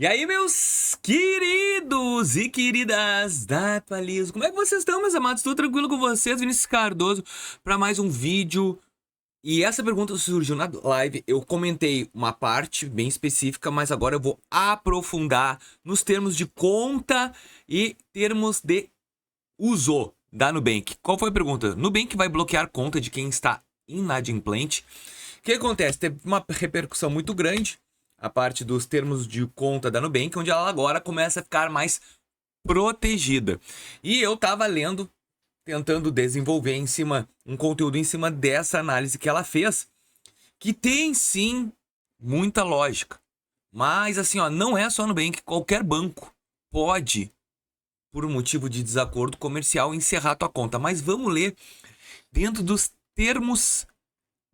E aí, meus queridos e queridas da Atualizo, como é que vocês estão, meus amados? Tudo tranquilo com vocês? Vinícius Cardoso para mais um vídeo. E essa pergunta surgiu na live, eu comentei uma parte bem específica, mas agora eu vou aprofundar nos termos de conta e termos de uso da Nubank. Qual foi a pergunta? Nubank vai bloquear conta de quem está inadimplente? O que acontece? Teve uma repercussão muito grande a parte dos termos de conta da Nubank, onde ela agora começa a ficar mais protegida. E eu tava lendo, tentando desenvolver um conteúdo em cima dessa análise que ela fez, que tem sim muita lógica. Mas assim, ó, não é só a Nubank, qualquer banco pode, por um motivo de desacordo comercial, encerrar tua conta. Mas vamos ler dentro dos termos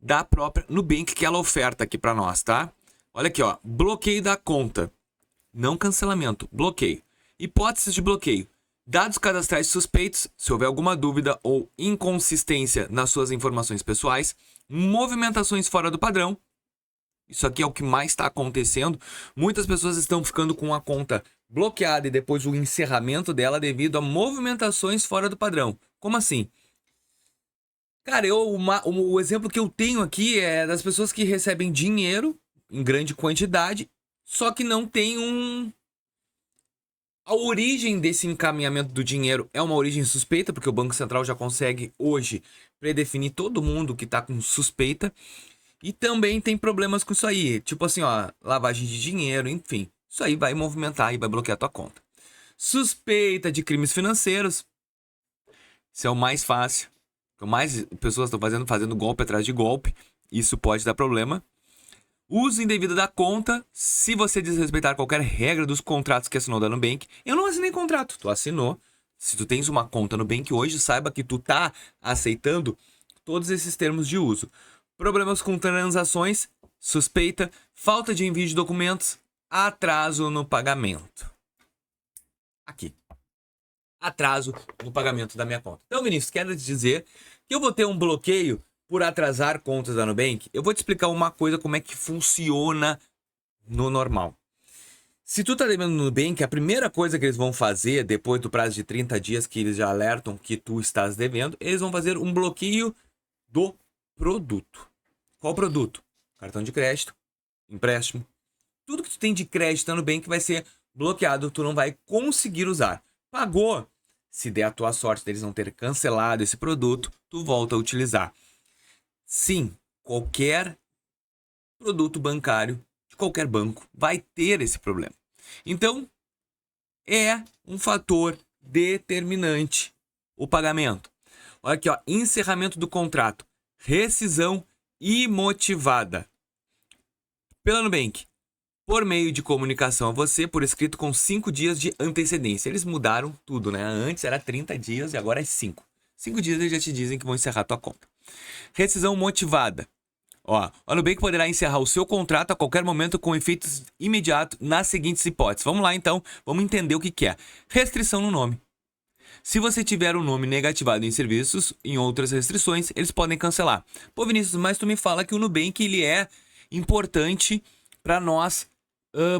da própria Nubank que ela oferta aqui para nós, tá? Olha aqui, ó, bloqueio da conta, não cancelamento, bloqueio. Hipóteses de bloqueio: dados cadastrais suspeitos, se houver alguma dúvida ou inconsistência nas suas informações pessoais, movimentações fora do padrão. Isso aqui é o que mais está acontecendo. Muitas pessoas estão ficando com a conta bloqueada e depois o encerramento dela devido a movimentações fora do padrão. Como assim? Cara, o exemplo que eu tenho aqui é das pessoas que recebem dinheiro em grande quantidade, só que não tem a origem desse encaminhamento do dinheiro é uma origem suspeita, porque o Banco Central já consegue hoje predefinir todo mundo que tá com suspeita. E também tem problemas com isso aí, tipo assim, ó, lavagem de dinheiro, enfim. Isso aí vai movimentar e vai bloquear a tua conta. Suspeita de crimes financeiros. Isso é o mais fácil. Mais pessoas estão fazendo golpe atrás de golpe. Isso pode dar problema. Uso indevido da conta, se você desrespeitar qualquer regra dos contratos que assinou da Nubank. Eu não assinei contrato, tu assinou. Se tu tens uma conta no Nubank hoje, saiba que tu tá aceitando todos esses termos de uso. Problemas com transações, suspeita, falta de envio de documentos, atraso no pagamento. Aqui. Atraso no pagamento da minha conta. Então, Vinícius, quero te dizer que eu vou ter um bloqueio por atrasar contas da Nubank. Eu vou te explicar uma coisa, como é que funciona no normal. Se tu tá devendo no Nubank, a primeira coisa que eles vão fazer, depois do prazo de 30 dias que eles já alertam que tu estás devendo, eles vão fazer um bloqueio do produto. Qual produto? Cartão de crédito, empréstimo. Tudo que tu tem de crédito no Nubank vai ser bloqueado, tu não vai conseguir usar. Pagou. Se der a tua sorte deles não ter cancelado esse produto, tu volta a utilizar. Sim, qualquer produto bancário de qualquer banco vai ter esse problema. Então, é um fator determinante o pagamento. Olha aqui, ó, encerramento do contrato, rescisão imotivada pela Nubank, por meio de comunicação a você por escrito com 5 dias de antecedência. Eles mudaram tudo, né? Antes era 30 dias e agora é 5. 5 dias eles já te dizem que vão encerrar tua conta. Rescisão motivada. Ó, a Nubank poderá encerrar o seu contrato a qualquer momento com efeitos imediatos nas seguintes hipóteses. Vamos lá então, vamos entender o que é. Restrição no nome. Se você tiver um nome negativado em serviços, em outras restrições, eles podem cancelar. Pô, Vinícius, mas tu me fala que o Nubank ele é importante para nós,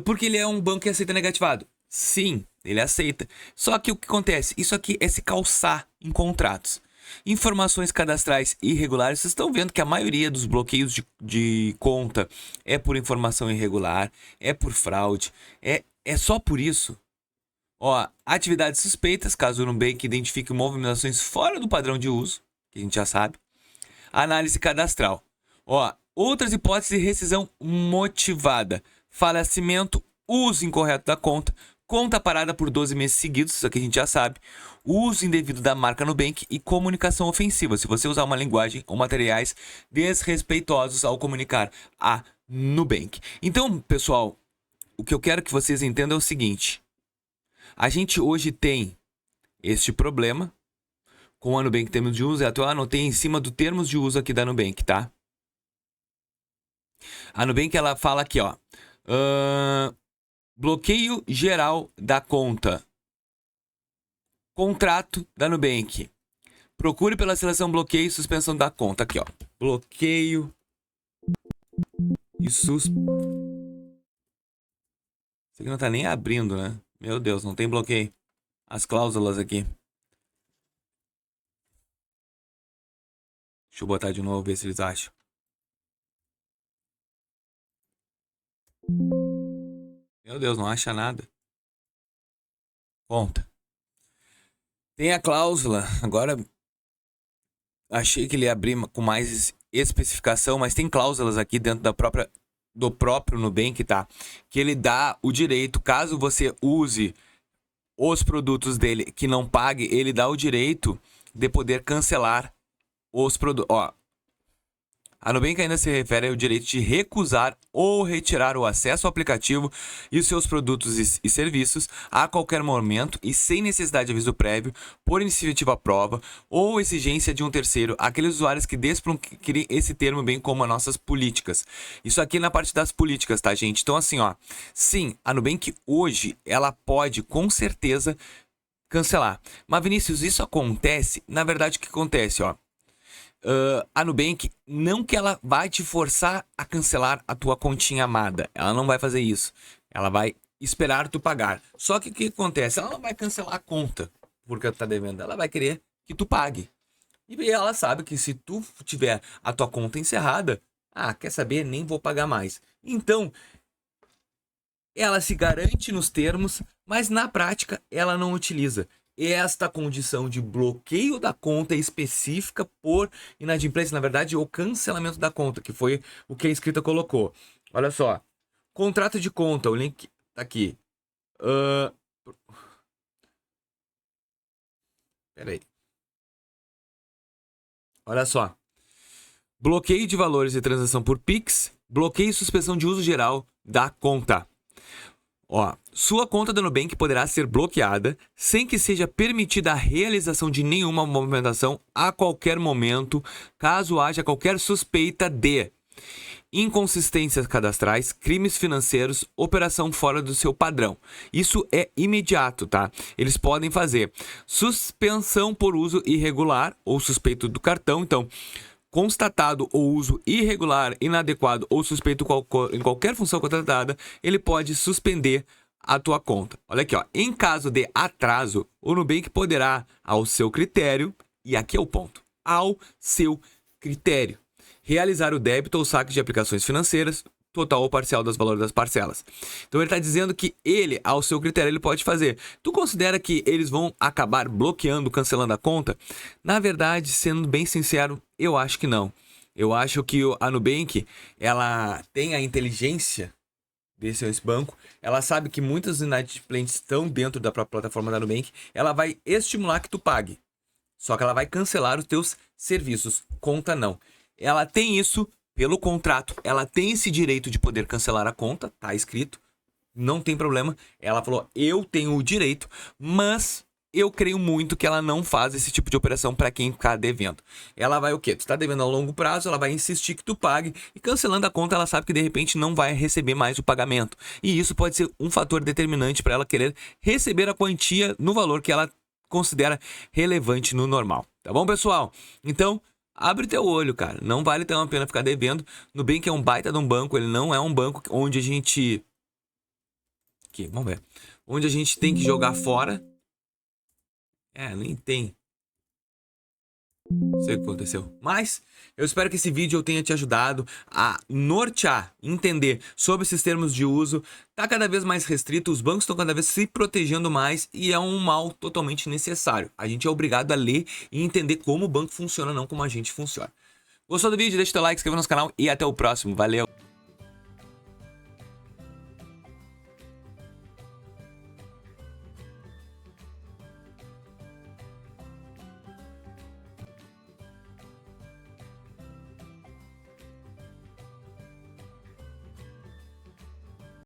porque ele é um banco que aceita negativado. Sim, ele aceita. Só que o que acontece? Isso aqui é se calçar em contratos. Informações cadastrais irregulares. Vocês estão vendo que a maioria dos bloqueios de conta é por informação irregular, é por fraude, é só por isso. Ó, atividades suspeitas, caso o Nubank identifique movimentações fora do padrão de uso, que a gente já sabe. Análise cadastral. Ó, outras hipóteses de rescisão motivada. Falecimento, uso incorreto da conta, conta parada por 12 meses seguidos, isso aqui a gente já sabe. Uso indevido da marca Nubank e comunicação ofensiva, se você usar uma linguagem ou materiais desrespeitosos ao comunicar a Nubank. Então, pessoal, o que eu quero que vocês entendam é o seguinte. A gente hoje tem este problema com a Nubank termos de uso. Eu anotei em cima do termos de uso aqui da Nubank, tá? A Nubank, ela fala aqui, ó. Bloqueio geral da conta. Contrato da Nubank. Procure pela seleção bloqueio e suspensão da conta. Aqui, ó. Bloqueio e Isso aqui não tá nem abrindo, né? Meu Deus, não tem bloqueio. As cláusulas aqui. Deixa eu botar de novo, ver se eles acham. Meu Deus, não acha nada. Conta. Tem a cláusula. Agora, achei que ele ia abrir com mais especificação, mas tem cláusulas aqui dentro do próprio Nubank, tá? Que ele dá o direito, caso você use os produtos dele que não pague, ele dá o direito de poder cancelar os produtos. Ó, a Nubank ainda se refere ao direito de recusar ou retirar o acesso ao aplicativo e os seus produtos e serviços a qualquer momento e sem necessidade de aviso prévio, por iniciativa própria ou exigência de um terceiro, aqueles usuários que descumprem esse termo, bem como as nossas políticas. Isso aqui na parte das políticas, tá, gente? Então, assim, ó, sim, a Nubank hoje, ela pode, com certeza, cancelar. Mas, Vinícius, isso acontece? Na verdade, o que acontece, ó? A Nubank, não que ela vai te forçar a cancelar a tua continha amada. Ela não vai fazer isso. Ela vai esperar tu pagar. Só que o que acontece? Ela não vai cancelar a conta porque tu tá devendo. Ela vai querer que tu pague. E ela sabe que se tu tiver a tua conta encerrada, quer saber? Nem vou pagar mais. Então, ela se garante nos termos, mas na prática ela não utiliza esta condição de bloqueio da conta específica por inadimplência, na verdade, o cancelamento da conta, que foi o que a escrita colocou. Olha só, contrato de conta, o link tá aqui. Peraí. Olha só. Bloqueio de valores de transação por Pix, bloqueio e suspensão de uso geral da conta. Ó, sua conta da Nubank poderá ser bloqueada sem que seja permitida a realização de nenhuma movimentação a qualquer momento, caso haja qualquer suspeita de inconsistências cadastrais, crimes financeiros, operação fora do seu padrão. Isso é imediato, tá? Eles podem fazer suspensão por uso irregular ou suspeito do cartão, então constatado o uso irregular, inadequado ou suspeito em qualquer função contratada, ele pode suspender a tua conta. Olha aqui, ó. Em caso de atraso, o Nubank poderá, ao seu critério, e aqui é o ponto, ao seu critério, realizar o débito ou saque de aplicações financeiras, total ou parcial dos valores das parcelas. Então ele está dizendo que ele, ao seu critério, ele pode fazer. Tu considera que eles vão acabar bloqueando, cancelando a conta? Na verdade, sendo bem sincero, eu acho que não. Eu acho que a Nubank, ela tem a inteligência desse banco, ela sabe que muitos inadimplentes estão dentro da própria plataforma da Nubank, ela vai estimular que tu pague. Só que ela vai cancelar os teus serviços. Conta não. Ela tem isso pelo contrato, ela tem esse direito de poder cancelar a conta, tá escrito, não tem problema. Ela falou, eu tenho o direito, mas eu creio muito que ela não faz esse tipo de operação para quem ficar devendo. Ela vai o quê? Tu tá devendo a longo prazo, ela vai insistir que tu pague, e cancelando a conta ela sabe que de repente não vai receber mais o pagamento. E isso pode ser um fator determinante para ela querer receber a quantia no valor que ela considera relevante no normal. Tá bom, pessoal? Então, abre teu olho, cara. Não vale ter uma pena ficar devendo. Nubank é um baita de um banco. Ele não é um banco onde a gente... Aqui, vamos ver. Onde a gente tem que jogar fora. Nem tem. Não sei o que aconteceu. Mas eu espero que esse vídeo eu tenha te ajudado a nortear, entender sobre esses termos de uso. Tá cada vez mais restrito, os bancos estão cada vez se protegendo mais e é um mal totalmente necessário. A gente é obrigado a ler e entender como o banco funciona, não como a gente funciona. Gostou do vídeo? Deixa o teu like, se inscreva no canal e até o próximo. Valeu!